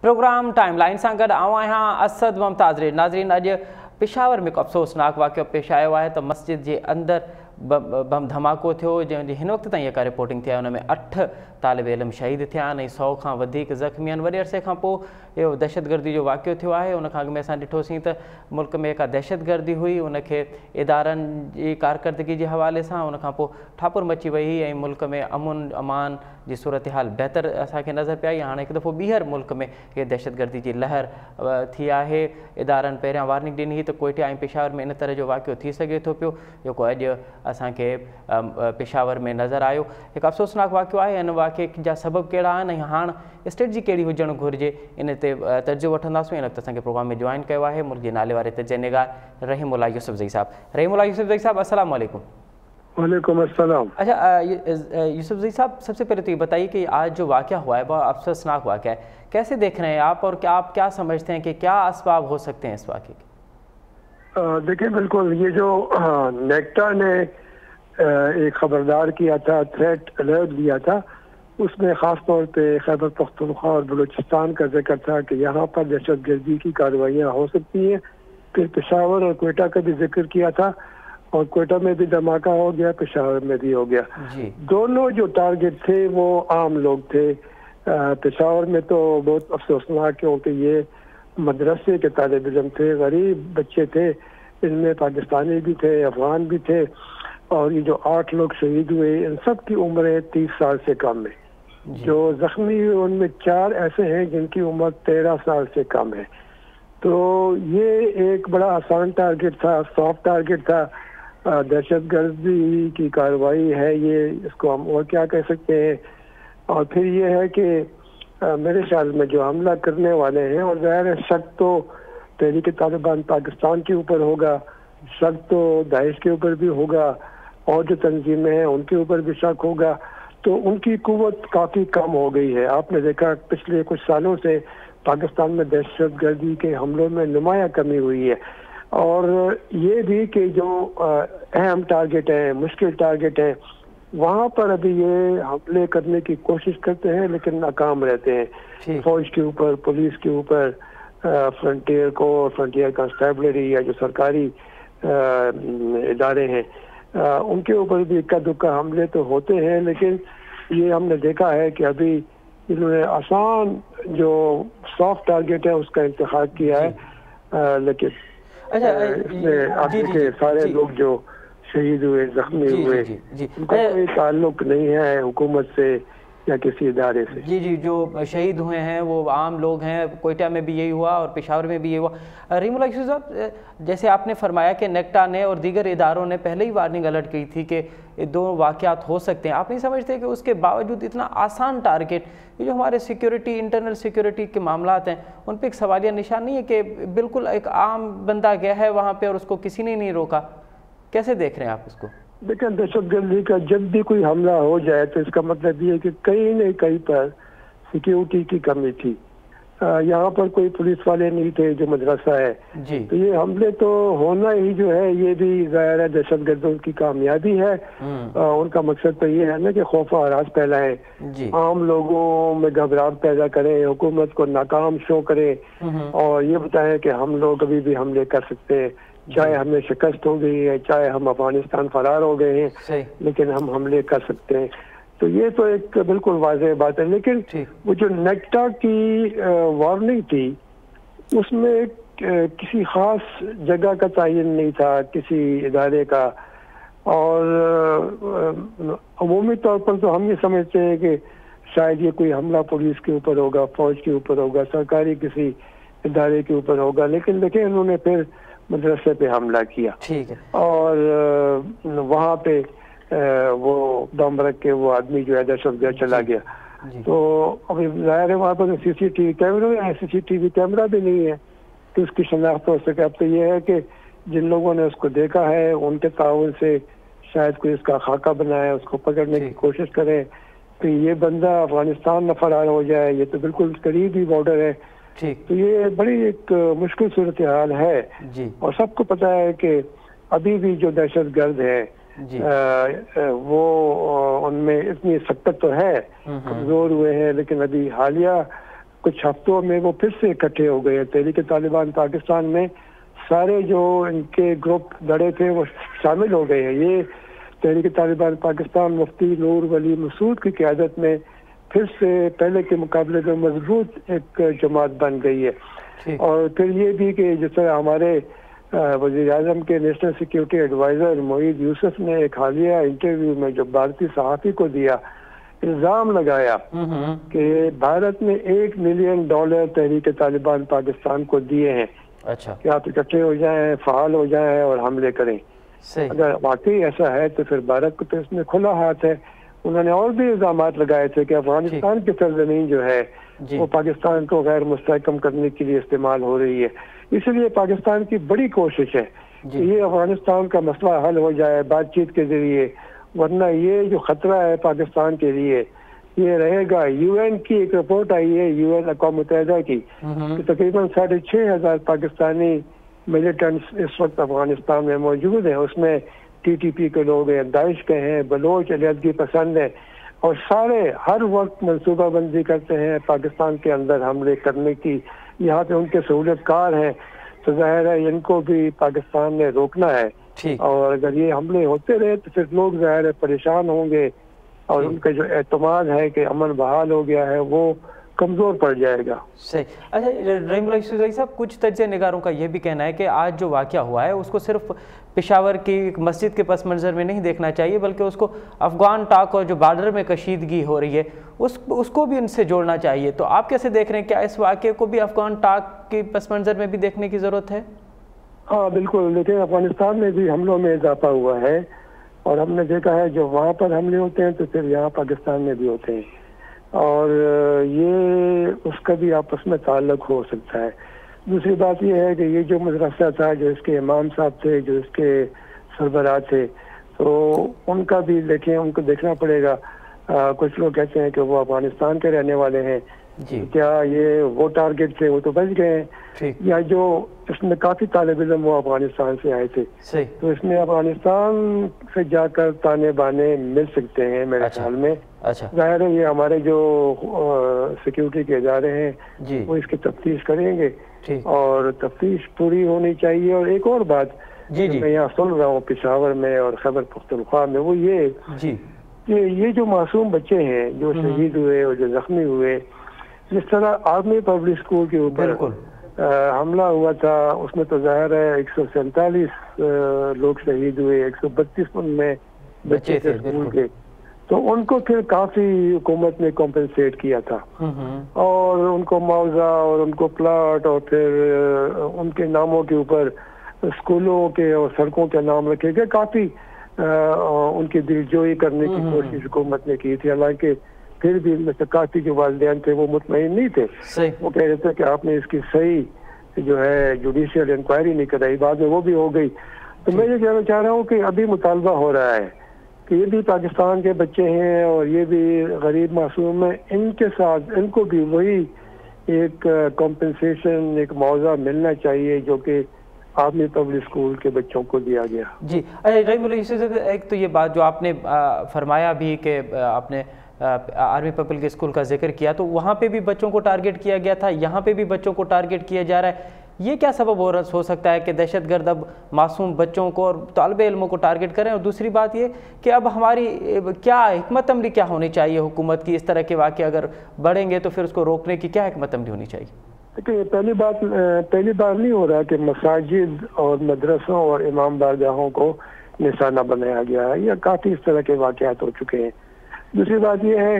Programme time line सां गॾु आऊं आहियां असद मुमताज़। नाज़रीन, अॼु पेशावर में हिकु अफ़सोसनाक वाक़ियो पेश आयो आहे त मस्जिद जे अंदरि बम धमाको थियो, जंहिंजी हिन वक़्त ताईं जेका रिपोर्टिंग थी आहे उन में 8 तालिब इल्म शहीद थिया आहिनि ऐं 100 खां वधीक ज़ख़्मी आहिनि। वॾे अरसे खां पोइ इहो दहशतगर्दी जो वाक़ियो थियो आहे। उन खां अॻु में असां ॾिठोसीं त मुल्क में जेका दहशतगर्दी हुई उनखे इदारनि जी कारकर्दगी जे हवाले सां उन खां पोइ ठापुर मची वई हुई ऐं मुल्क में अमुन अमान जी सूरत हाल बहितर असांखे नज़र पई आई। हाणे हिकु दफ़ो ॿीहर मुल्क में इहे दहशतगर्दी जी लहर थी आहे। इदारनि पहिरियां वार्निंग ॾिनी हुई त कोयटा ऐं पेशावर में इन तरह जो वाक़ियो थी सघे थो पियो, जेको अॼु असांखे पेशावर में नज़र आयो। हिकु अफ़सोसनाक वाक़ियो आहे। हिन वाक़िए जा सबबु कहिड़ा आहिनि ऐं हाणे स्ट्रेटजी कहिड़ी हुजणु घुरिजे, इन ते तर्जो वठंदासीं। इन वक़्तु असांखे प्रोग्राम में जॉइन कयो आहे मुल्क जे नाले वारे तजनिगार रहीमुल्लाह यूसुफ़ज़ई साहब। रहीमुल्लाह यूसुफ़ज़ई साहब, अस्सलाम वालेकुम। वालेकुम अस्सलाम। अच्छा यूसुफ़ज़ई साहब, सबसे पहले तो ये बताइए कि आज जो वाक़या हुआ है बहुत अफसोसनाक वाक़या है, कैसे देख रहे हैं आप और क्या आप क्या समझते हैं कि क्या असबाब हो सकते हैं इस वाक़े के? देखिए, बिल्कुल ये जो नेक्टा ने एक खबरदार किया था, थ्रेट अलर्ट दिया था, उसमें ख़ास तौर पे खैबर पख्तूनख्वा और बलूचिस्तान का जिक्र था कि यहाँ पर दहशतगर्दी की कार्रवाइयाँ हो सकती हैं। फिर पेशावर और कोयटा का भी जिक्र किया था और कोयटा में भी धमाका हो गया, पेशावर में भी हो गया। दोनों जो टारगेट थे वो आम लोग थे। पेशावर में तो बहुत अफसोसनाक, क्योंकि ये मदरसे के तालिब इल्म थे, गरीब बच्चे थे, इनमें पाकिस्तानी भी थे, अफगान भी थे, और ये जो 8 लोग शहीद हुए इन सब की उम्र 30 साल से कम है। जो जख्मी हुए उनमें 4 ऐसे हैं जिनकी उम्र 13 साल से कम है। तो ये एक बड़ा आसान टारगेट था, सॉफ्ट टारगेट था। दहशतगर्दी की कार्रवाई है ये, इसको हम और क्या कह सकते हैं। और फिर ये है कि मेरे ख्याल में जो हमला करने वाले हैं, और ज़ाहिर है शक तो तहरीक तालिबान पाकिस्तान के ऊपर होगा, शक तो दाइश के ऊपर भी होगा, और जो तंजीमें हैं उनके ऊपर भी शक होगा। तो उनकी कुव्वत काफ़ी कम हो गई है। आपने देखा पिछले कुछ सालों से पाकिस्तान में दहशतगर्दी के हमलों में नुमाया कमी हुई है। और ये भी कि जो अहम टारगेट है, मुश्किल टारगेट है, वहाँ पर अभी ये हमले करने की कोशिश करते हैं लेकिन नाकाम रहते हैं। फौज के ऊपर, पुलिस के ऊपर, फ्रंटियर को, फ्रंटियर कंस्टेबलरी या जो सरकारी इदारे हैं उनके ऊपर भी इक्का दुक्का हमले तो होते हैं। लेकिन ये हमने देखा है कि अभी इन्होंने आसान जो सॉफ्ट टारगेट है उसका इंतखाब किया है। लेकिन इसमें आगे के सारे लोग जो शहीद हुए, जख्मी हुए, उनका कोई ताल्लुक नहीं है हुकूमत से या किसी इदारे से। जी, जो शहीद हुए हैं वो आम लोग हैं। कोयटा में भी यही हुआ और पेशावर में भी यही हुआ। रहीमुल्लाह यूसुफ़ साहब, जैसे आपने फरमाया कि नेक्टा ने और दीगर इदारों ने पहले ही वार्निंग अलर्ट की थी कि ये 2 वाक़यात हो सकते हैं, आप नहीं समझते कि उसके बावजूद इतना आसान टारगेट, ये जो हमारे सिक्योरिटी, इंटरनल सिक्योरिटी के मामलात हैं, उन पर एक सवालिया निशान नहीं है कि बिल्कुल एक आम बंदा गया है वहाँ पर और उसको किसी ने नहीं रोका? कैसे देख रहे हैं आप उसको? देखिए, दहशतगर्दी का जब भी कोई हमला हो जाए तो इसका मतलब ये है कि कहीं न कहीं पर सिक्योरिटी की कमी थी। यहाँ पर कोई पुलिस वाले नहीं थे जो मदरसा है, तो ये हमले तो होना ही जो है ये भी ज़ाहिर है दहशतगर्दों की कामयाबी है। उनका मकसद तो ये है ना कि खौफ और हरास फैलाएं, आम लोगों में घबराहट पैदा करें, हुकूमत को नाकाम शो करें और ये बताएं कि हम लोग अभी भी हमले कर सकते हैं, चाहे हमें शिकस्त हो गई है, चाहे हम अफगानिस्तान फरार हो गए हैं, लेकिन हम हमले कर सकते हैं। तो ये तो एक बिल्कुल वाज़ेह बात है। लेकिन वो जो नेक्टा की वार्निंग थी उसमें किसी खास जगह का तयन नहीं था, किसी इदारे का। और अमूमी तौर पर तो हम ये समझते हैं कि शायद ये कोई हमला पुलिस के ऊपर होगा, फौज के ऊपर होगा, सरकारी किसी इदारे के ऊपर होगा। लेकिन देखिए, उन्होंने फिर मदरसे पे हमला किया और वहाँ पे वो बम रख के वो आदमी जो है दहशतगर्द चला गया। तो अभी जाहिर है वहाँ पर सीसीटीवी कैमरा भी नहीं है कि उसकी शनाख्त हो सके। अब तो ये है कि जिन लोगों ने उसको देखा है उनके ताउन से शायद कोई इसका खाका बनाए, उसको पकड़ने की कोशिश करें तो ये बंदा अफगानिस्तान न फरार हो जाए। ये तो बिल्कुल करीब ही बॉर्डर है। तो ये बड़ी एक मुश्किल सूरत हाल है। और सबको पता है कि अभी भी जो दहशतगर्द है वो उनमें इतनी सख्त तो है, कमजोर हुए हैं, लेकिन अभी हालिया کچھ ہفتوں میں وہ پھر سے اکٹھے ہو گئے. تحریک طالبان پاکستان میں سارے جو ان کے گروپ لڑے تھے وہ شامل ہو گئے ہیں. یہ تحریک طالبان پاکستان مفتی نور ولی مسعود کی قیادت میں پھر سے پہلے کے مقابلے میں مضبوط ایک جماعت بن گئی ہے. اور پھر یہ بھی کہ جس طرح ہمارے وزیر اعظم کے نیشنل سیکیورٹی ایڈوائزر معید یوسف نے ایک حالیہ انٹرویو میں جو بھارتی صحافی کو دیا الزام لگایا کہ بھارت نے $1 ملین تحریک طالبان پاکستان کو دیے ہیں کہ آپ اکٹھے ہو جائیں، فعال ہو جائیں اور حملے کریں. اگر واقعی ایسا ہے تو پھر بھارت کو تو اس میں کھلا ہاتھ ہے. انہوں نے اور بھی الزامات لگائے تھے کہ افغانستان کی سرزمین جو ہے وہ پاکستان کو غیر مستحکم کرنے کے لیے استعمال ہو رہی ہے. اس لیے پاکستان کی بڑی کوشش ہے کہ یہ افغانستان کا مسئلہ حل ہو جائے بات چیت کے ذریعے، ورنہ یہ جو خطرہ ہے پاکستان کے لیے یہ رہے گا. UN کی ایک رپورٹ آئی ہے، UN اقوام متحدہ کی، کہ تقریباً 6,500 پاکستانی ملیٹنٹس اس وقت افغانستان میں موجود ہیں. اس میں TTP کے لوگ ہیں، داعش کے ہیں، بلوچ علیحدگی پسند ہیں، اور سارے ہر وقت منصوبہ بندی کرتے ہیں پاکستان کے اندر حملے کرنے کی. یہاں پہ ان کے سہولت کار ہیں، تو ظاہر ہے ان کو بھی پاکستان نے روکنا ہے. اور اگر یہ حملے ہوتے رہے تو پھر لوگ ظاہر ہے پریشان ہوں گے، اور ان کا جو اعتماد ہے کہ امن بحال ہو گیا ہے وہ کمزور پڑ جائے گا. صحیح. اچھا رحیم اللہ یوسف صاحب، کچھ تجزیہ نگاروں کا یہ بھی کہنا ہے کہ آج جو واقعہ ہوا ہے اس کو صرف پشاور کی ایک مسجد کے پس منظر میں نہیں دیکھنا چاہیے، بلکہ اس کو افغان ٹاک اور جو بارڈر میں کشیدگی ہو رہی ہے اس کو بھی ان سے جوڑنا چاہیے. تو آپ کیسے دیکھ رہے ہیں، کیا اس واقعے کو بھی افغان ٹاک کے پس منظر میں بھی دیکھنے کی ضرورت ہے؟ ہاں بالکل، لیکن افغانستان میں بھی حملوں میں اضافہ ہوا ہے، اور ہم نے دیکھا ہے جو وہاں پر حملے ہوتے ہیں تو پھر یہاں پاکستان میں بھی ہوتے ہیں، اور یہ اس کا بھی آپس میں تعلق ہو سکتا ہے. دوسری بات یہ ہے کہ یہ جو مدرسہ تھا، جو اس کے امام صاحب تھے، جو اس کے سربراہ تھے، تو ان کا بھی دیکھیں، ان کو دیکھنا پڑے گا. کچھ لوگ کہتے ہیں کہ وہ افغانستان کے رہنے والے ہیں، کیا یہ وہ ٹارگٹ تھے؟ وہ تو بچ گئے ہیں. یا جو اس میں کافی طالب علم وہ افغانستان سے آئے تھے، تو اس میں افغانستان سے جا کر تانے بانے مل سکتے ہیں میرے خیال میں. ظاہر ہے یہ ہمارے جو سیکیورٹی کے ادارے ہیں وہ اس کی تفتیش کریں گے، اور تفتیش پوری ہونی چاہیے. اور ایک اور بات میں یہاں سن رہا ہوں پشاور میں اور خیبر پختونخوا میں، وہ یہ کہ یہ جو معصوم بچے ہیں جو شہید ہوئے اور جو زخمی ہوئے، جس طرح آرمی پبلک اسکول کے اوپر حملہ ہوا تھا، اس میں تو ظاہر ہے 147 لوگ شہید ہوئے، 132 ان میں بچے تھے اسکول کے. تو ان کو پھر کافی حکومت نے کمپنسیٹ کیا تھا، اور ان کو معاوضہ اور ان کو پلاٹ، اور پھر ان کے ناموں کے اوپر اسکولوں کے اور سڑکوں کے نام رکھے گئے. کافی ان کی دلجوئی کرنے کی کوشش حکومت نے کی تھی. حالانکہ پھر بھی ان میں سے کافی جو والدین تھے وہ مطمئن نہیں تھے. وہ کہہ رہے تھے کہ آپ نے اس کی صحیح جو ہے جوڈیشل انکوائری نہیں کرائی. بعد میں وہ بھی ہو گئی. تو میں یہ کہنا چاہ رہا ہوں کہ ابھی مطالبہ ہو رہا ہے کہ یہ بھی پاکستان کے بچے ہیں اور یہ بھی غریب معصوم ہیں، ان کے ساتھ ان کو بھی وہی ایک کمپنسیشن، ایک معاوضہ ملنا چاہیے جو کہ آرمی پبلک اسکول کے بچوں کو دیا گیا. جی رحیم اللہ یوسف صاحب، ایک تو یہ بات جو آپ نے فرمایا بھی کہ آپ نے آرمی پبلک اسکول کا ذکر کیا، تو وہاں پہ بھی بچوں کو ٹارگٹ کیا گیا تھا، یہاں پہ بھی بچوں کو ٹارگٹ کیا جا رہا ہے. یہ کیا سبب ہو سکتا ہے کہ دہشت گرد اب معصوم بچوں کو اور طالب علموں کو ٹارگٹ کریں؟ اور دوسری بات یہ کہ اب ہماری کیا حکمت عملی کیا ہونی چاہیے حکومت کی؟ اس طرح کے واقعے اگر بڑھیں گے تو پھر اس کو روکنے کی کیا حکمت عملی ہونی چاہیے؟ پہلی بار نہیں ہو رہا کہ مساجد اور مدرسوں اور امام بارگاہوں کو نشانہ بنایا گیا ہے. یہ کافی اس طرح کے واقعات ہو چکے ہیں. دوسری بات یہ ہے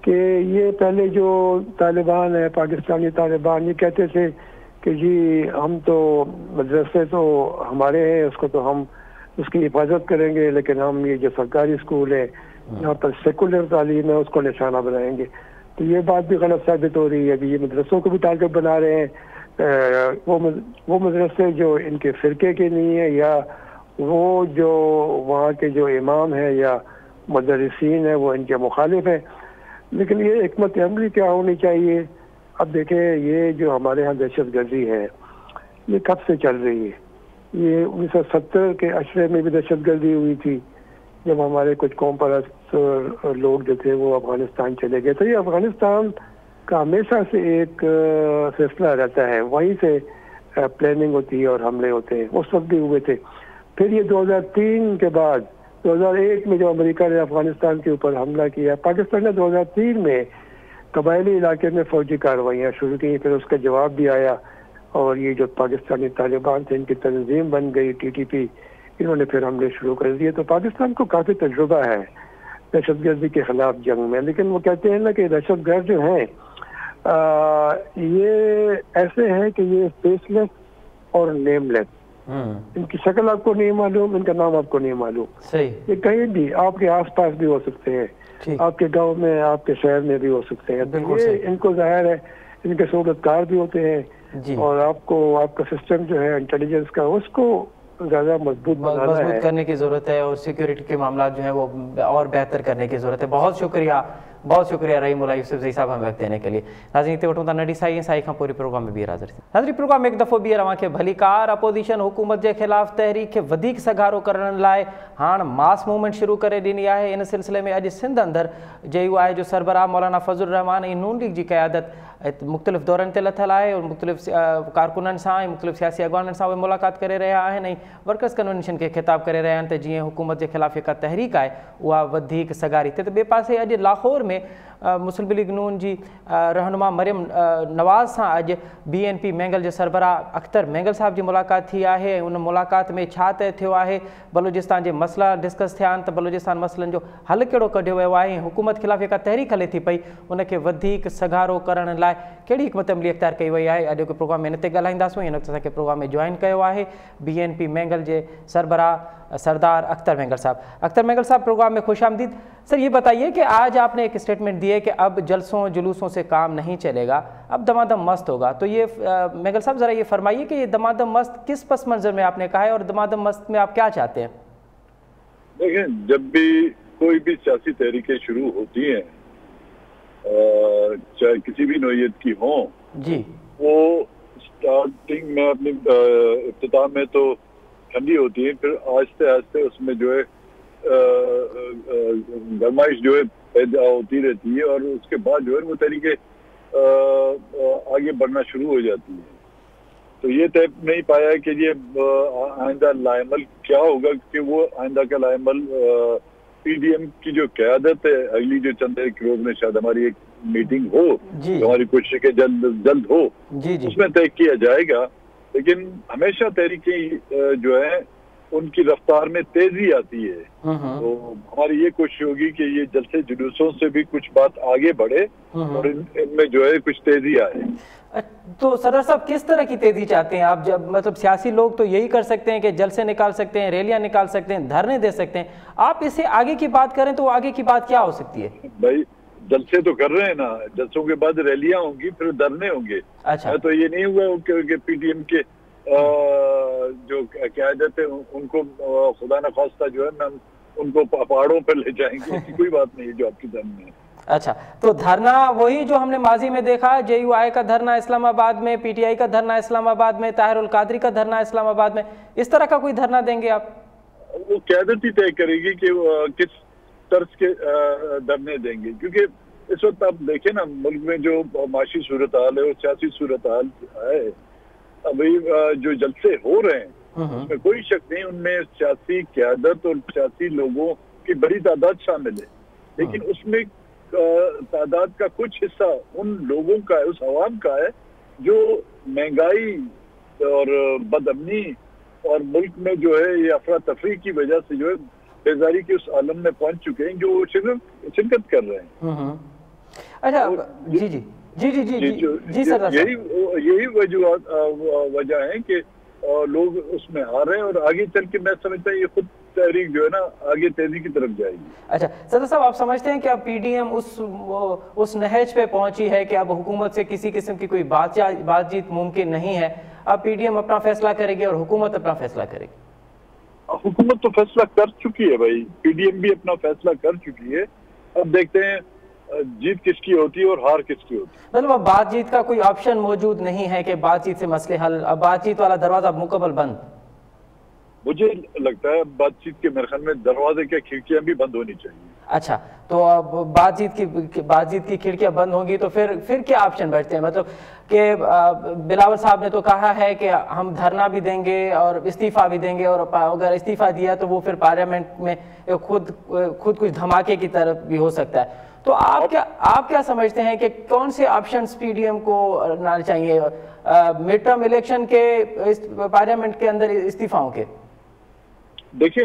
کہ یہ پہلے جو طالبان ہیں، پاکستانی طالبان، یہ کہتے تھے کہ جی ہم تو مدرسے تو ہمارے ہیں، اس کو تو ہم اس کی حفاظت کریں گے، لیکن ہم یہ جو سرکاری اسکول ہے یہاں پر سیکولر تعلیم ہے اس کو نشانہ بنائیں گے. تو یہ بات بھی غلط ثابت ہو رہی ہے. ابھی یہ مدرسوں کو بھی ٹارگٹ بنا رہے ہیں. وہ مدرسے جو ان کے فرقے کے نہیں ہیں، یا وہ جو وہاں کے جو امام ہیں یا مدرسین ہیں وہ ان کے مخالف ہیں. لیکن یہ حکمت عملی کیا ہونی چاہیے؟ اب دیکھیں، یہ جو ہمارے ہاں دہشت گردی ہے یہ کب سے چل رہی ہے؟ یہ 1970 کے عشرے میں بھی دہشت گردی ہوئی تھی، جب ہمارے کچھ قوم پرست لوگ جو تھے وہ افغانستان چلے گئے. تو یہ افغانستان का हमेशा से एक सिलसिला रहता है, वहीं से प्लानिंग होती है और हमले होते हैं। उस वक्त भी हुए थे। फिर ये 2003 के बाद 2001 में जो अमेरिका ने अफगानिस्तान के ऊपर हमला किया, पाकिस्तान ने 2003 में कबायली इलाके में फौजी कार्रवाइयाँ शुरू की, फिर उसका जवाब भी आया और ये जो पाकिस्तानी तालिबान थे इनकी तंजीम बन गई TTP, इन्होंने फिर हमले शुरू कर दिए। तो पाकिस्तान को काफ़ी तजुर्बा है दहशतगर्दी के खिलाफ जंग में। लेकिन वो कहते हैं ना कि दहशतगर्द जो हैं ये ऐसे हैं कि ये फेसलेस और नेमलेस, इनकी शक्ल आपको नहीं मालूम, इनका नाम आपको नहीं मालूम। सही। ये कहीं भी आपके आसपास भी हो सकते हैं, आपके गांव में, आपके शहर में भी हो सकते हैं। तो ये इनको जाहिर है इनके सूरतकार भी होते हैं और आपको आपका सिस्टम जो है इंटेलिजेंस का उसको ज़्यादा मजबूत करने की ज़रूरत है और सिक्योरिटी के मामला जो है वो और बेहतर करने की ज़रूरत है। बहुत शुक्रिया रहीमुल्लाह यूसुफज़ई साहब हमें वक्त देने के लिए। नाज़रीन ते वठूं था नडी साई खां पूरी प्रोग्राम में ॿीहर हाज़िर थी। नाज़रीन प्रोग्राम एक दफ़ो ॿीहर अव्हांखे भली कार अपोजिशन हुकूमत के ख़िलाफ़ तहरीक खे वधीक सघारो करण लाइ हाणे मास मूवमेंट शुरू करे ॾिनी आहे। इन सिलसिले में अॼु सिंध अंदर JUI जो सरबराह मौलाना फज़लुर रहमान ऐं नून लीग की क़यादत मुख़्तलिफ़ दौरनि ते लथल आहे और मुख़्तलिफ़ कारकुननि सां ऐं मुख़्तलिफ़ सियासी अॻवाननि सां उहे मुलाक़ात करे रहिया आहिनि ऐं वर्कर्स कन्वेंशन के ख़िताब करे रहिया आहिनि त जीअं हुकूमत के ख़िलाफ़ जेका तहरीक आहे उहा वधीक सघारी थिए। त ॿिए पासे अॼु लाहौर में मुस्लिम लीग नून जी रहनुमा मरियम नवाज़ सां अॼु BNP मैंगल जे सरबराह अख्तर मैंगल साहब जी मुलाक़ात थी आहे ऐं उन मुलाक़ात में छा तय थियो आहे, बलूचिस्तान जे मसला डिस्कस थिया आहिनि त बलूचिस्तान मसलनि जो हल कहिड़ो कढियो वियो आहे ऐं हुकूमत ख़िलाफ़ जेका तहरीक हले थी पई उनखे वधीक सघारो करण लाइ कहिड़ी हिकमत अमली इख़्तियार कई वई आहे। अॼु प्रोग्राम में इन ते ॻाल्हाईंदासीं। इन वक़्तु असांखे प्रोग्राम में जॉइन कयो आहे BNP मैंगल जे सरबराह सरदार अख्तर मैंगल साहब। अख्तर मैंगल साहब प्रोग्राम में खुश आमदीद। सर ये बताइए कि आज आपने एक स्टेटमेंट दी है कि अब जलसों जुलूसों से काम नहीं चलेगा, अब दमादम मस्त होगा। तो ये मैंगल साहब ज़रा ये फरमाइए कि ये दमादम मस्त किस पस मंज़र में आपने कहा है और दमादम मस्त में आप क्या चाहते हैं? देखें, जब भी कोई भी सियासी तहरीकें शुरू होती हैं चाहे किसी भी नौइयत की हों जी, वो स्टार्टिंग में अपनी इब्तिदा में तो ठंडी होती है, फिर आहिस्ते आहिस्ते उसमें जो है गरमाइश जो है पैदा होती रहती है और उसके बाद जो है वो तरीके आगे बढ़ना शुरू हो जाती है। तो ये तय नहीं पाया है कि ये आइंदा लाइमल क्या होगा, कि वो आइंदा का लाइमल PDM की जो क़यादत है अगली जो चंद एक रोज में शायद हमारी एक मीटिंग हो, हमारी कोशिश के जल्द हो, उसमें तय किया जाएगा। लेकिन हमेशा तहरीकें जो है उनकी रफ्तार में तेजी आती है, तो हमारी ये कोशिश होगी कि ये जलसे जुलूसों से भी कुछ बात आगे बढ़े और इनमें जो है कुछ तेजी आए। तो सदर साहब किस तरह की तेजी चाहते हैं आप? जब मतलब सियासी लोग तो यही कर सकते हैं कि जलसे निकाल सकते हैं, रैलियां निकाल सकते हैं, धरने दे सकते हैं, आप इसे आगे की बात करें तो आगे की बात क्या हो सकती है? भाई जलसे तो कर रहे हैं ना, जलसों के बाद रैलियां होंगी, फिर धरने होंगे। अच्छा, तो ये नहीं हुआ कि PDM के जो क़यादत है उनको खुदा न खास्ता जो है ना उनको पहाड़ों पर ले जाएंगे, ऐसी कोई बात नहीं है जो आपके सामने है। अच्छा, तो धरना वही जो हमने माजी में देखा, JUI का धरना इस्लामाबाद में, PTI का धरना इस्लामाबाद में, ताहिरुल कादरी का धरना इस्लामाबाद में, इस तरह का कोई धरना देंगे आप? वो क़यादत ही तय करेगी कि किस तर्ज के धरने देंगे, क्योंकि इस वक्त आप देखें ना मुल्क में जो माशी सूरत हाल है और सियासी सूरत हाल है, अभी जो जलसे हो रहे हैं उसमें कोई शक नहीं उनमें सियासी क़यादत और सियासी लोगों की बड़ी तादाद शामिल है, लेकिन उसमें तादाद का कुछ हिस्सा उन लोगों का है, उस अवाम का है जो महंगाई और बदअमनी और मुल्क में जो है ये अफरा तफरी की वजह से जो है बेजारी के उस आलम में पहुंच चुके हैं जो शिरकत कर रहे हैं। अच्छा, जी जी जी जी जी जी सर, यही वजह है कि लोग उसमें आ रहे हैं और आगे चल के मैं समझता हूँ ये खुद तहरीक जो है ना आगे तेजी की तरफ जाएगी। अच्छा सदर साहब, आप समझते हैं कि अब PDM उस नहज पे पहुंची है कि अब हुकूमत से किसी किस्म की कोई बातचीत मुमकिन नहीं है, अब PDM अपना फैसला करेगी और हुकूमत अपना फैसला करेगी? हुकूमत तो फैसला कर चुकी है भाई, PDM भी अपना फैसला कर चुकी है, अब देखते हैं जीत किसकी होती है और हार किसकी होती है। मतलब अब बातचीत का कोई ऑप्शन मौजूद नहीं है कि बातचीत से मसले हल, अब बातचीत वाला दरवाजा मुकम्मल बंद? मुझे लगता है बातचीत के मेरे ख्याल में दरवाजे की खिड़कियां भी बंद होनी चाहिए। اچھا تو اب بات چیت کی کھڑکیاں بند ہوں گی تو پھر کیا آپشن بچتے ہیں؟ مطلب کہ بلاول صاحب نے تو کہا ہے کہ ہم دھرنا بھی دیں گے اور استعفیٰ بھی دیں گے، اور اگر استعفیٰ دیا تو وہ پھر پارلیمنٹ میں خود کچھ دھماکے کی طرف بھی ہو سکتا ہے. تو آپ کیا سمجھتے ہیں کہ کون سے آپشنز پی ڈی ایم کو لانے چاہیے مڈ ٹرم الیکشن کے، پارلیمنٹ کے اندر استعفاؤں کے؟ دیکھیں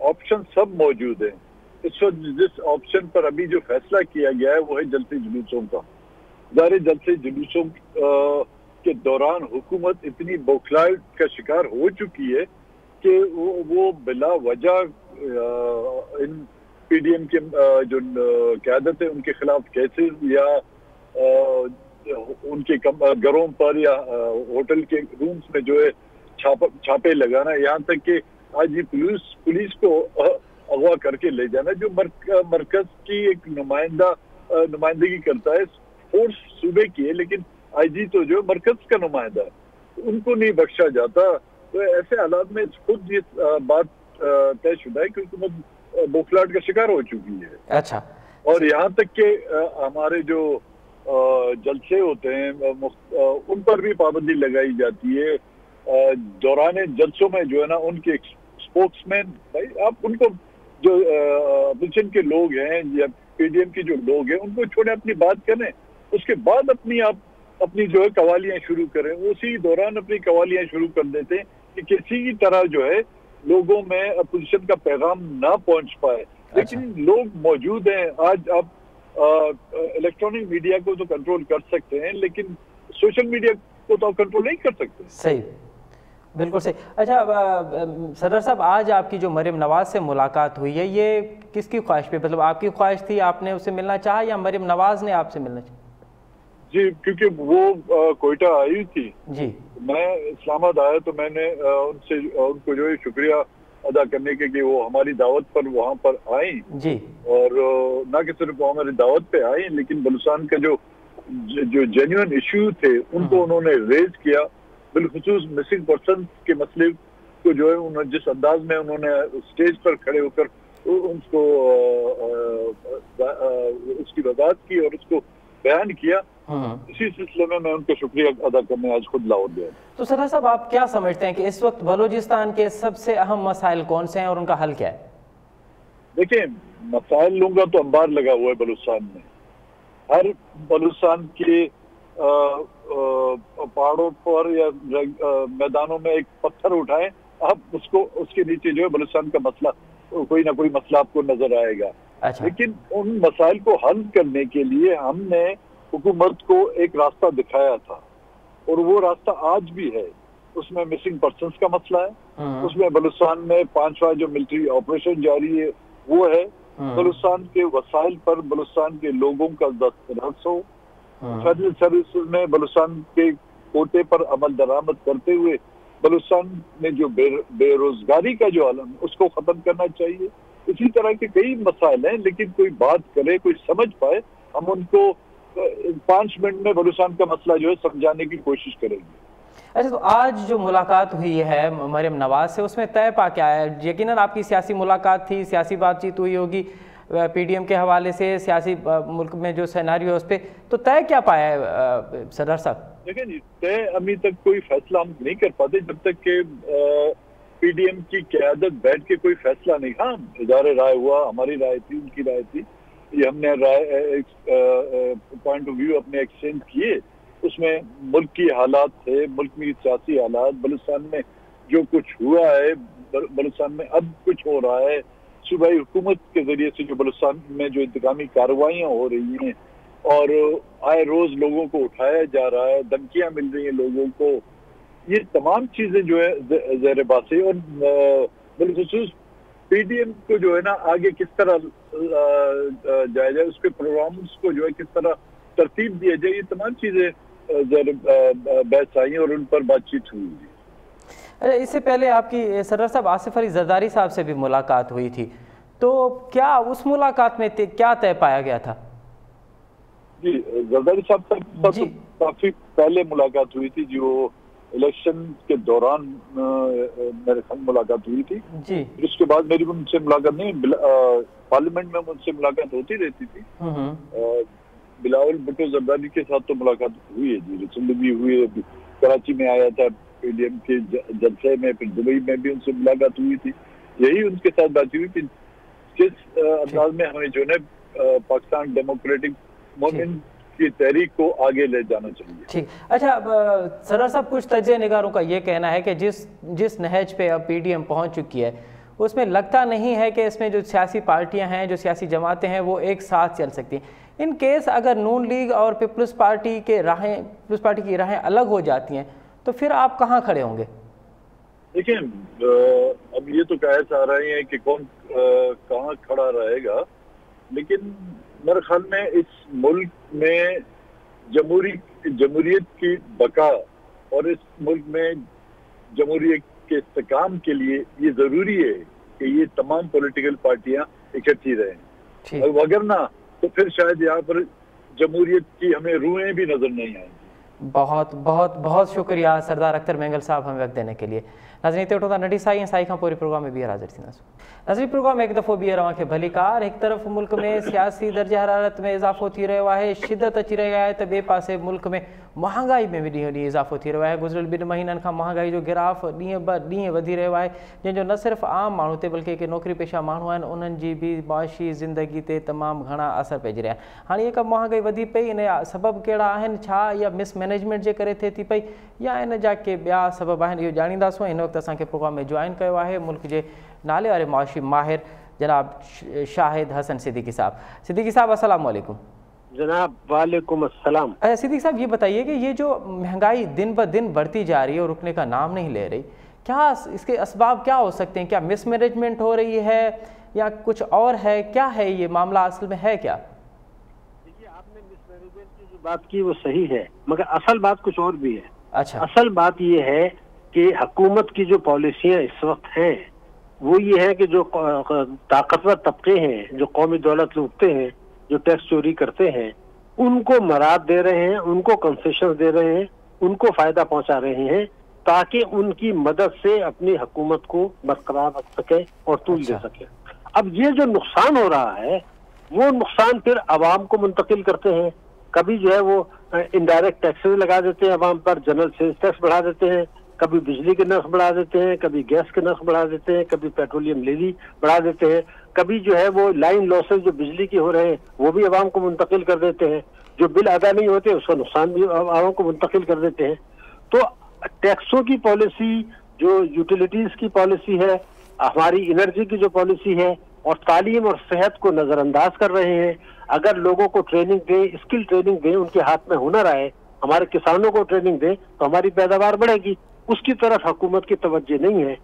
آپشن سب موجود ہیں. اس وقت جس آپشن پر ابھی جو فیصلہ کیا گیا ہے وہ ہے جلسے جلوسوں کا. ظاہر جلسے جلوسوں کے دوران حکومت اتنی بوکھلاہٹ کا شکار ہو چکی ہے کہ وہ بلا وجہ ان پی ڈی ایم کے جو قیادت ہے ان کے خلاف کیسز یا ان کے گھروں پر یا ہوٹل کے رومز میں جو ہے چھاپے لگانا، یہاں تک کہ آج یہ پولیس کو اغوا کر کے لے جانا، جو مرکز کی ایک نمائندگی کرتا ہے، فورس صوبے کی ہے لیکن آئی جی تو جو مرکز کا نمائندہ ہے، ان کو نہیں بخشا جاتا. تو ایسے حالات میں خود یہ بات طے شدہ ہے کہ حکومت بوکھلاہٹ کا شکار ہو چکی ہے. اچھا، اور یہاں تک کہ ہمارے جو جلسے ہوتے ہیں ان پر بھی پابندی لگائی جاتی ہے. دوران جلسوں میں جو ہے نا ان کے اسپوکس مین، بھائی آپ ان کو جو اپوزیشن کے لوگ ہیں یا پی ڈی ایم کے جو لوگ ہیں ان کو چھوڑیں، اپنی بات کریں، اس کے بعد اپنی جو ہے قوالیاں شروع کریں. اسی دوران اپنی قوالیاں شروع کر دیتے ہیں کہ کسی کی طرح جو ہے لوگوں میں اپوزیشن کا پیغام نہ پہنچ پائے. لیکن لوگ موجود ہیں. آج آپ الیکٹرانک میڈیا کو تو کنٹرول کر سکتے ہیں لیکن سوشل میڈیا کو تو آپ کنٹرول نہیں کر سکتے. صحیح، بالکل صحیح. اچھا صدر صاحب، آج آپ کی جو مریم نواز سے ملاقات ہوئی ہے یہ کس کی خواہش پہ؟ مطلب آپ کی خواہش تھی، آپ نے اس سے ملنا چاہا، یا مریم نواز نے آپ سے ملنا چاہا؟ جی، کیونکہ وہ کوئٹہ آئی تھی، جی میں اسلام آباد آیا تو میں نے ان کو جو ہے شکریہ ادا کرنے کے کہ وہ ہماری دعوت پر وہاں پر آئیں. جی، اور نہ کہ صرف وہ ہماری دعوت پہ آئیں لیکن بلوچستان کا جو جینیون ایشو تھے ان کو انہوں نے ریز کیا. بالخصوص مسنگ پرسن کے مسئلے کو جو ہے جس انداز میں انہوں نے اسٹیج پر کھڑے ہو کر ان کو اس کی وضاحت کی اور اس کو بیان کیا، اسی سلسلے میں میں ان کا شکریہ ادا کرنے آج خود لاہور گیا. تو صدر صاحب، آپ کیا سمجھتے ہیں کہ اس وقت بلوچستان کے سب سے اہم مسائل کون سے ہیں اور ان کا حل کیا ہے؟ دیکھیں، مسائل لوں گا تو انبار لگا ہوا ہے بلوچستان میں. ہر بلوچستان کے پہاڑوں پر یا میدانوں میں ایک پتھر اٹھائیں آپ اس کے نیچے جو ہے بلوچستان کا مسئلہ، کوئی نہ کوئی مسئلہ آپ کو نظر آئے گا. لیکن ان مسائل کو حل کرنے کے لیے ہم نے حکومت کو ایک راستہ دکھایا تھا اور وہ راستہ آج بھی ہے. اس میں مسنگ پرسنز کا مسئلہ ہے، اس میں بلوچستان میں 5واں جو ملٹری آپریشن جاری ہے وہ ہے، بلوچستان کے وسائل پر بلوچستان کے لوگوں کا دسترس ہو، فیڈرل سروسز میں بلوچستان کے کوٹے پر عمل درآمد کرتے ہوئے بلوچستان میں جو بے روزگاری کا جو عالم اس کو ختم کرنا چاہیے. اسی طرح کے کئی مسائل ہیں لیکن کوئی بات کرے، کوئی سمجھ پائے، ہم ان کو 5 منٹ میں بلوچستان کا مسئلہ جو ہے سمجھانے کی کوشش کریں گے. اچھا، تو آج جو ملاقات ہوئی ہے مریم نواز سے، اس میں طے پا کیا ہے؟ یقیناً آپ کی سیاسی ملاقات تھی، سیاسی بات چیت ہوئی ہوگی پی ڈی ایم کے حوالے سے، سیاسی ملک میں جو سیناریو ہے اس پہ، تو طے کیا پایا ہے صدر صاحب؟ دیکھیں جی، طے ابھی تک کوئی فیصلہ ہم نہیں کر پاتے جب تک کہ پی ڈی ایم کی قیادت بیٹھ کے کوئی فیصلہ نہیں. ہاں، ادارے رائے ہوا، ہماری رائے تھی، ان کی رائے تھی، یہ ہم نے پوائنٹ آف ویو اپنے ایکسچینج کیے. اس میں ملک کی حالات تھے، ملک میں سیاسی حالات، بلوچستان میں جو کچھ ہوا ہے، بلوچستان میں اب کچھ ہو رہا ہے، صوبائی حکومت کے ذریعے سے جو بلوچستان میں جو انتقامی کارروائیاں ہو رہی ہیں اور آئے روز لوگوں کو اٹھایا جا رہا ہے، دھمکیاں مل رہی ہیں لوگوں کو، یہ تمام چیزیں جو ہے زیر بات ہے. اور بالخصوص پی ڈی ایم کو جو ہے نا آگے کس طرح جایا جائے، اس کے پروگرامز کو جو ہے کس طرح ترتیب دیا جائے، یہ تمام چیزیں زیر بحث آئی ہیں اور ان پر بات چیت ہوئی. اس سے پہلے آپ کی صدر صاحب آصف علی زرداری صاحب سے بھی ملاقات ہوئی تھی، تو کیا اس ملاقات میں کیا طے پایا گیا تھا؟ جی، زرداری صاحب سے کافی پہلے ملاقات ہوئی تھی، جو इलेक्शन के दौरान मेरे संग मुलाकात हुई थी जी। उसके बाद मेरी उनसे मुलाकात नहीं, पार्लियामेंट में मुझसे मुलाकात होती रहती थी। बिलावल भुट्टो जरदारी के साथ तो मुलाकात हुई है जी, रिसेंटली भी हुई है, कराची में आया था पीडीएम के जलसे में, फिर दुबई में भी उनसे मुलाकात हुई थी। यही उनके साथ बात हुई कि किस अंदाज में हमें जो है पाकिस्तान डेमोक्रेटिक मूवमेंट की तहरीक को आगे ले जाना चाहिए। ठीक, अच्छा सर साहब, कुछ तज्ज़े निगारों का ये कहना है कि जिस नहज पे अब पीडीएम पहुंच चुकी है उसमें लगता नहीं है कि इसमें जो सियासी पार्टियां हैं, जो सियासी जमातें हैं, वो एक साथ चल सकती हैं। इन केस अगर नून लीग और पीपल्स पार्टी की राहें अलग हो जाती हैं तो फिर आप कहाँ खड़े होंगे? देखिए, अब ये तो कहा जा रहे हैं कि कौन कहाँ खड़ा रहेगा, लेकिन मेरे ख्याल में इस मुल्क में जमहूरियत की बका और इस मुल्क में जमहूरियत के इस्तेकाम के लिए ये जरूरी है कि ये तमाम पॉलिटिकल पार्टियां इकट्ठी रहें, और वगरना तो फिर शायद यहाँ पर जमहूरियत की हमें रूहें भी नजर नहीं आएंगी। बहुत बहुत बहुत शुक्रिया सरदार अख्तर मेंगल साहब हमें वक्त देने के लिए। नाज़रीन, ते वठो नडी साई साई खां पूरे प्रोग्राम में ॿीहर हाज़िर थींदासीं। नाज़रीन, प्रोग्राम में एक दफ़ो ॿीहर अव्हांखे भली कार। एक तरफ़ मुल्क में सियासी दर्जा हरारत में इज़ाफ़ो थी रहियो आहे, शिदत अची रही आहे, त ॿिए पासे मुल्क में महांगाई में भी ॾींहों ॾींहुं इज़ाफ़ो थी रहियो आहे। गुज़िरियल 2 महीननि खां महांगाई जो गिराफ ॾींहं ब ॾींहं वधी रहियो आहे, जंहिंजो न सिर्फ़ु आम माण्हू ते बल्कि के नौकरी पेशा माण्हू आहिनि उन्हनि जी बि माशी ज़िंदगी ते तमामु घणा असर पइजी रहिया आहिनि। हाणे इहा महांगाई वधी पई, इन जा सबब कहिड़ा आहिनि, छा इहा मिसमैनेजमेंट जे करे थिए थी पई या इन जा के ॿिया सबब आहिनि, इहो ॼाणींदासीं। हिन वक़्तु असांखे प्रोग्राम में ज्वाइन कयो आहे मुल्क जे नाले वारे मुआशी माहिर जनाब शाहिद हसन सिद्दीकी साहब। सिद्दीकी साहब, अस्सलाम वालेकुम। जनाब वालेकुम अस्सलाम। अच्छा सिद्दीकी साहब, ये बताइए कि ये जो महंगाई दिन ब दिन बढ़ती जा रही है और रुकने का नाम नहीं ले रही, क्या इसके असबाब क्या हो सकते हैं? क्या मिसमैनेजमेंट हो रही है या कुछ और है? क्या है ये मामला, असल में है क्या? देखिए, आपने मिसमैनेजमेंट की जो बात की वो सही है, मगर असल बात कुछ और भी है। अच्छा, असल बात ये है कि हुकूमत की जो पॉलिसियां इस वक्त हैं वो ये है कि जो ताकतवर तबके हैं, जो कौमी दौलत लूटते हैं, जो टैक्स चोरी करते हैं, उनको मराद दे रहे हैं, उनको कंसेशन दे रहे हैं, उनको फायदा पहुंचा रहे हैं ताकि उनकी मदद से अपनी हुकूमत को बरकरार रख सके और तूल दे सके। अब ये जो नुकसान हो रहा है वो नुकसान फिर अवाम को मुंतकिल करते हैं। कभी जो है वो इनडायरेक्ट टैक्सेस लगा देते हैं अवाम पर, जनरल सेल्स टैक्स बढ़ा देते हैं, कभी बिजली के नर्ख बढ़ा देते हैं, कभी गैस के नर्ख बढ़ा देते हैं, कभी पेट्रोलियम लेवी बढ़ा देते हैं, कभी जो है वो लाइन लॉसेज जो बिजली के हो रहे हैं वो भी अवाम को मुंतकिल कर देते हैं, जो बिल अदा नहीं होते उसका नुकसान भी अवाम को मुंतकिल कर देते हैं। तो टैक्सों की पॉलिसी, जो यूटिलिटीज की पॉलिसी है, हमारी एनर्जी की जो पॉलिसी है, और तालीम और सेहत को नजरअंदाज कर रहे हैं। अगर लोगों को ट्रेनिंग दें, स्किल ट्रेनिंग दें, उनके हाथ में हुनर आए, हमारे किसानों को ट्रेनिंग दें तो हमारी पैदावार बढ़ेगी, उसकी तरफ हुकूमत की तवज्जो नहीं है।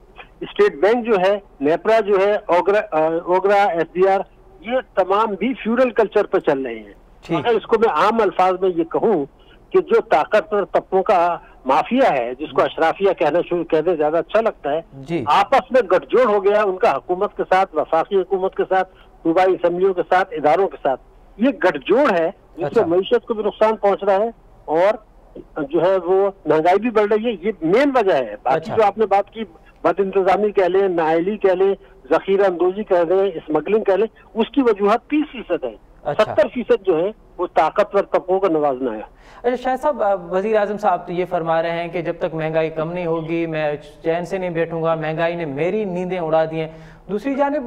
स्टेट बैंक जो है, नेपरा जो है, ओगरा, एसडीआर, ये तमाम भी फ्यूडल कल्चर पर चल रहे हैं। अगर इसको मैं आम अल्फाज में ये कहूँ कि जो ताकतवर तबकों का माफिया है, जिसको अशराफिया कहने ज्यादा अच्छा लगता है, आपस में गठजोड़ हो गया उनका हुकूमत के साथ, वफाकी हुकूमत के साथ, सूबाई असम्बलियों के साथ, इदारों के साथ। ये गठजोड़ है जिससे मईशत को भी नुकसान पहुंच रहा है और जो है वो महंगाई भी बढ़ रही है। ये मेन वजह है। बाकी जो आपने बात की, बद इंतजामी कह लें, नाअहली कह लें, जखीरा अंदोजी कह लें, स्मगलिंग कह लें, उसकी वजूहत 30% है। 70% जो है वो ताकतवर तबकों का नवाजना है। अच्छा शाहिद साहब, वज़ीर आज़म साहब तो ये फरमा रहे हैं कि जब तक महंगाई कम नहीं होगी मैं चैन से नहीं बैठूंगा, महंगाई ने मेरी नींदें उड़ा दी हैं। दूसरी जानिब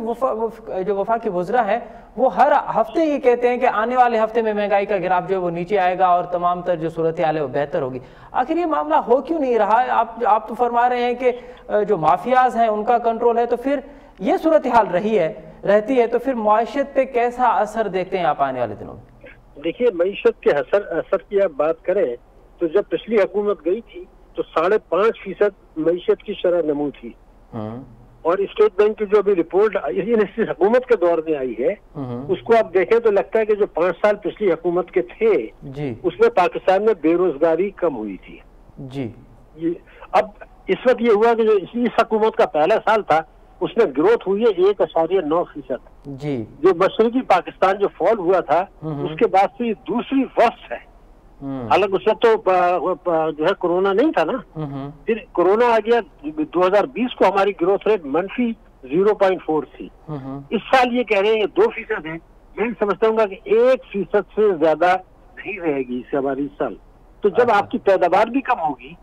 जो वफाकी वज़रा है वो हर हफ्ते ये कहते हैं कि आने वाले हफ्ते में महंगाई का गिराफ जो है वो नीचे आएगा और तमाम तर जो सूरत हाल है वो बेहतर होगी। आखिर ये मामला हो क्यों नहीं रहा है? आप तो फरमा रहे हैं कि जो माफियाज हैं उनका कंट्रोल है, तो फिर ये सूरत हाल रहती है तो फिर मुआशरत पे कैसा असर देखते हैं आप आने वाले दिनों में? देखिए, मईशत के असर की आप बात करें तो जब पिछली हुकूमत गई थी तो 5.5% मईशत की शरह नमू थी, और स्टेट बैंक की जो अभी रिपोर्ट इस हुकूमत के दौर में आई है उसको आप देखें तो लगता है कि जो 5 साल पिछली हुकूमत के थे उसमें पाकिस्तान में बेरोजगारी कम हुई थी जी। अब इस वक्त ये हुआ कि जो इस हुकूमत का पहला साल था उसमें ग्रोथ हुई है 1.9% जी। जो मशरकी पाकिस्तान जो फॉल हुआ था उसके बाद से ये दूसरी वर्ष है हालांकि उससे तो जो है कोरोना नहीं था ना, फिर कोरोना आ गया। 2020 को हमारी ग्रोथ रेट मंथली 0.4 थी। इस साल ये कह रहे हैं 2% है। मैं समझता हूँ कि 1% से ज्यादा नहीं रहेगी इससे हमारी इस साल। तो जब आपकी पैदावार भी कम होगी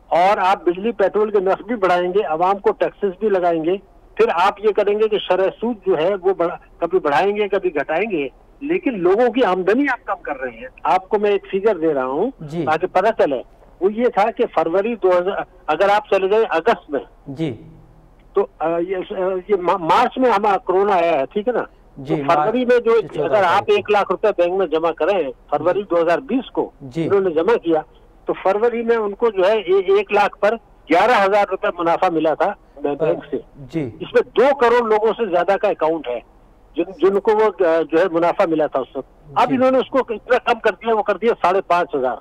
और आप बिजली पेट्रोल के नर्ख भी बढ़ाएंगे, आवाम को टैक्सेस भी लगाएंगे, फिर आप ये करेंगे कि शरह सूद जो है वो कभी बढ़ाएंगे कभी घटाएंगे, लेकिन लोगों की आमदनी आप कम कर रहे हैं। आपको मैं एक फिगर दे रहा हूँ ताकि पता चले। वो ये था कि फरवरी 2000 अगर आप चले गए अगस्त में जी, तो ये मार्च में हमारा कोरोना आया है, ठीक है ना। तो फरवरी में जो अगर आप 1 लाख रुपए बैंक में जमा करें फरवरी 2020 को उन्होंने जमा किया, तो फरवरी में उनको जो है 1 लाख पर 11,000 रुपए मुनाफा मिला था बैंक से जी। इसमें 2 करोड़ लोगों से ज्यादा का अकाउंट है जिनको वो जो है मुनाफा मिला था उस वक्त। अब इन्होंने उसको इतना कम कर दिया, वो कर दिया 5,500।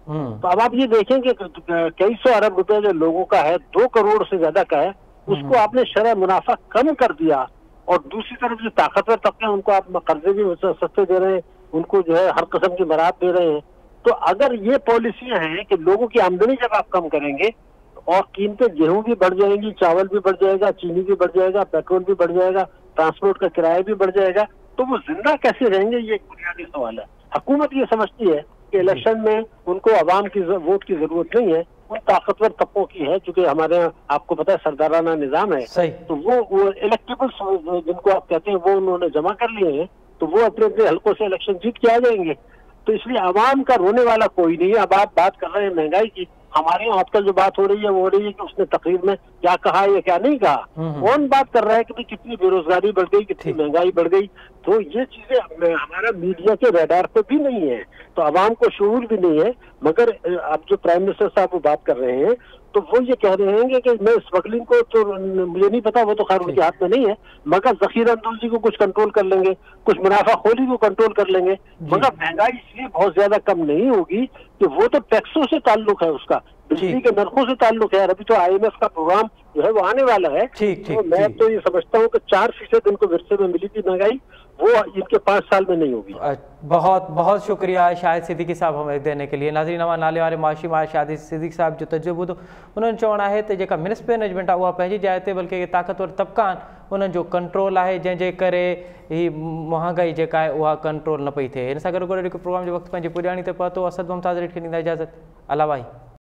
तो अब आप ये देखें कि कई सौ अरब रुपए जो लोगों का है, 2 करोड़ से ज्यादा का है, उसको आपने शरह मुनाफा कम कर दिया। और दूसरी तरफ जो ताकतवर तबके हैं उनको आप कर्जे भी सस्ते दे रहे हैं, उनको जो है हर किस्म की मराहत दे रहे हैं। तो अगर ये पॉलिसियां हैं कि लोगों की आमदनी जब आप कम करेंगे और कीमतें गेहूं भी बढ़ जाएंगी, चावल भी बढ़ जाएगा, चीनी भी बढ़ जाएगा, पेट्रोल भी बढ़ जाएगा, ट्रांसपोर्ट का किराया भी बढ़ जाएगा, तो वो जिंदा कैसे रहेंगे, ये एक बुनियादी सवाल है। हुकूमत ये समझती है कि इलेक्शन में उनको आवाम की वोट की जरूरत नहीं है, उन ताकतवर तबकों की है, क्योंकि हमारे यहाँ आपको पता है सरदाराना निजाम है। तो वो इलेक्टेबल्स जिनको आप कहते हैं वो उन्होंने जमा कर लिए हैं, तो वो अपने अपने हल्कों से इलेक्शन जीत के आ जाएंगे। तो इसलिए आवाम का रोने वाला कोई नहीं है। अब आप बात कर रहे हैं महंगाई की, हमारे यहाँ आजकल जो बात हो रही है वो हो रही है कि उसने तकरीर में क्या कहा या क्या नहीं कहा। कौन बात कर रहा है कि कितनी बेरोजगारी बढ़ गई, कितनी महंगाई बढ़ गई। तो ये चीजें हमारा मीडिया के रडार पे भी नहीं है, तो आवाम को शऊर भी नहीं है। मगर अब जो प्राइम मिनिस्टर साहब वो बात कर रहे हैं तो वो ये कह रहे हैं कि मैं स्मगलिंग को तो मुझे नहीं पता, वो तो खैर उनके हाथ में नहीं है, मगर जखीर अंदोजी को कुछ कंट्रोल कर लेंगे, कुछ मुनाफाखोरी को कंट्रोल कर लेंगे। मगर महंगाई इसलिए बहुत ज्यादा कम नहीं होगी कि वो तो टैक्सों से ताल्लुक है, उसका बिजली के नरखों से ताल्लुक है। अभी तो IMF का प्रोग्राम जो है वो आने वाला है। तो मैं तो ये समझता हूँ कि 4% इनको विरसे में मिली थी महंगाई, वो इनके 5 साल में नहीं होगी। बहुत बहुत शुक्रिया शाहिद सिद्दीकी साहब हमें देने के लिए। नाज़रीन, नवा नाले वारे माशी मां शाहिद सिद्दीकी साहब जो तजुर्बो उन्होंने चवणु आहे त जेका मिसमैनेजमेंट आहे उहा पंहिंजी जाइ ते, बल्कि ताक़तवर तबका आहिनि उन्हनि जो कंट्रोल आहे, जंहिंजे करे ही महांगाई जेका आहे उहा कंट्रोल न पई थिए। हिन सां गॾु प्रोग्राम जो वक़्तु पंहिंजी पुॼाणी ते पहुतो। असद मुमताज़ रेड खे ॾींदा इजाज़त। अला भाई।